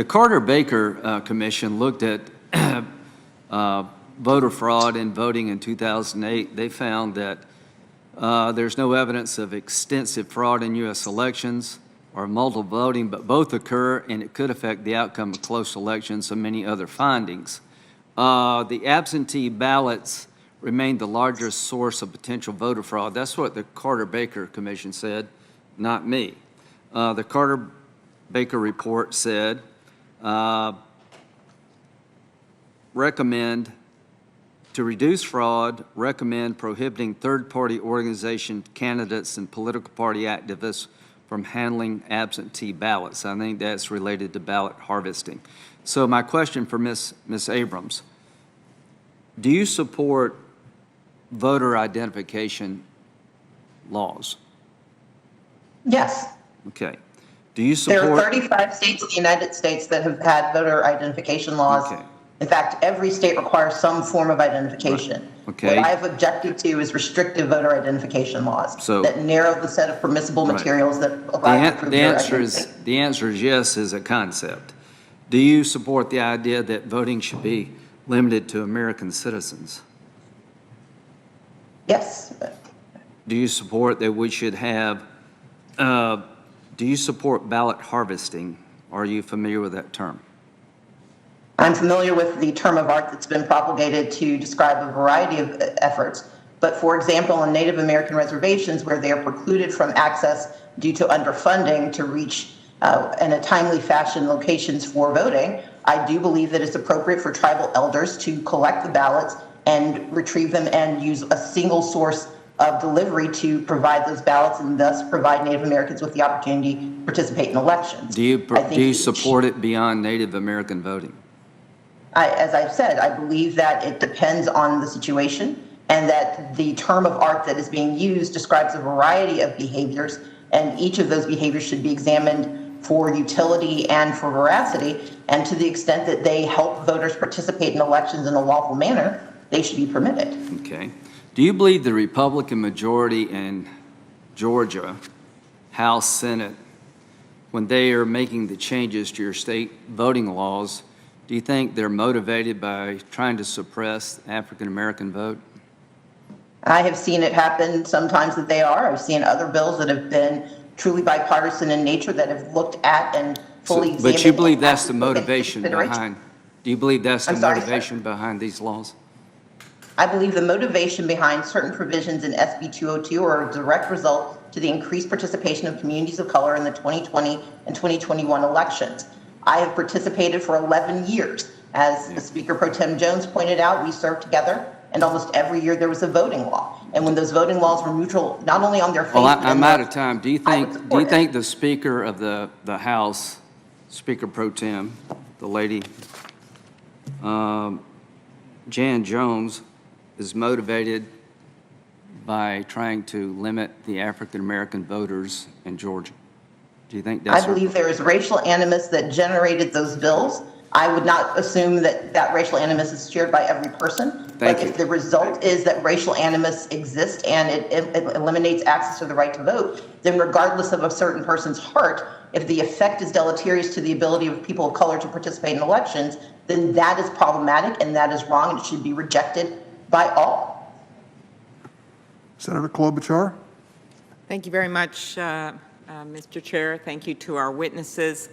The Carter-Baker Commission looked at voter fraud in voting in 2008. They found that there's no evidence of extensive fraud in U.S. elections or multiple voting, but both occur and it could affect the outcome of close elections and many other findings. The absentee ballots remain the largest source of potential voter fraud. That's what the Carter-Baker Commission said, not me. The Carter-Baker report said, recommend to reduce fraud, recommend prohibiting third-party organization candidates and political party activists from handling absentee ballots. I think that's related to ballot harvesting. So my question for Ms. Abrams, do you support voter identification laws? Yes. Okay. Do you support? There are 35 states in the United States that have had voter identification laws. Okay. In fact, every state requires some form of identification. Right. Okay. What I've objected to is restrictive voter identification laws that narrow the set of permissible materials that allow you to prove your identity. The answer is yes as a concept. Do you support the idea that voting should be limited to American citizens? Yes. Do you support that we should have, do you support ballot harvesting? Are you familiar with that term? I'm familiar with the term of art that's been propagated to describe a variety of efforts. But for example, on Native American reservations where they are precluded from access due to underfunding to reach in a timely fashion locations for voting, I do believe that it's appropriate for tribal elders to collect the ballots and retrieve them and use a single source of delivery to provide those ballots and thus provide Native Americans with the opportunity to participate in elections. Do you support it beyond Native American voting? As I've said, I believe that it depends on the situation and that the term of art that is being used describes a variety of behaviors, and each of those behaviors should be examined for utility and for veracity, and to the extent that they help voters participate in elections in a lawful manner, they should be permitted. Okay. Do you believe the Republican majority in Georgia, House, Senate, when they are making the changes to your state voting laws, do you think they're motivated by trying to suppress the African American vote? I have seen it happen sometimes that they are. I've seen other bills that have been truly bipartisan in nature that have looked at and fully examined. But you believe that's the motivation behind? Do you believe that's the motivation behind these laws? I believe the motivation behind certain provisions in SB 202 are a direct result to the increased participation of communities of color in the 2020 and 2021 elections. I have participated for 11 years. As Speaker Pro Tem Jones pointed out, we served together, and almost every year there was a voting law. And when those voting laws were neutral, not only on their face, well, I'm out of time. Do you think the Speaker of the House, Speaker Pro Tem, the lady, Jan Jones, is motivated by trying to limit the African American voters in Georgia? Do you think that's? I believe there is racial animus that generated those bills. I would not assume that that racial animus is shared by every person. But if the result is that racial animus exists and it eliminates access to the right to vote, then regardless of a certain person's heart, if the effect is deleterious to the ability of people of color to participate in elections, then that is problematic and that is wrong and it should be rejected by all. Senator Klobuchar. Thank you very much, Mr. Chair. Thank you to our witnesses.